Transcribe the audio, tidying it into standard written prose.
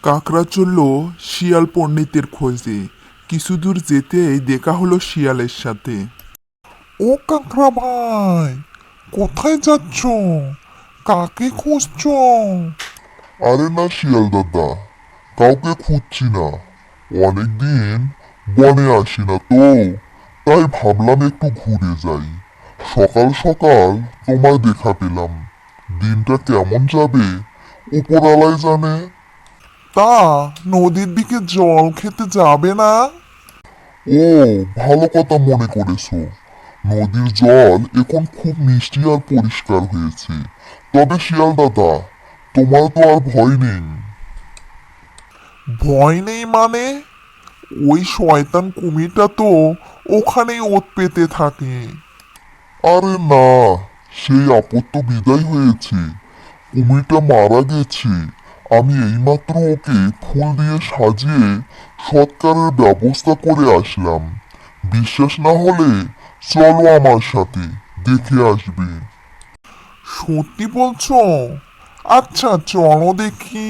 কাকড়া চলল শিয়াল পণ্ডিতের খোঁজে। কিছু দূর যেতেই দেখা হলো শিয়ালের সাথে। ও কাকড়া ভাই, কোথায় যাচ্ছ? কাকে খুঁজছো? আরে না শিয়াল দাদা, কাউকে খুঁজছি না। অনেকদিন বনে আসি না তো, তাই ভাবলাম একটু ঘুরে যাই। সকাল সকাল তোমায় দেখা পেলাম। দিনটা কেমন যাবে উপরওয়ালাই জানে। তা নদীর দিকে জল খেতে যাবে না? ও, ভালো কথা মনে করেছো। নদীর জল এখন খুব মিষ্টি আর পরিষ্কার হয়েছে। তবে শিয়াল দাদা, তোমার তো আর ভয় নেই। ভয় নেই মানে? ওই শয়তান কুমিরটা তো ওখানেই ওত পেতে থাকে। আরে না, সেই আপদ তো বিদায় হয়েছে। কুমিরটা মারা গেছে। আমি এইমাত্র ওকে ফুল দিয়ে সাজিয়ে সৎকারের ব্যবস্থা করে আসলাম। বিশ্বাস না হলে চলো আমার সাথে, দেখে আসবে। সত্যি বলছো? আচ্ছা চলো দেখি।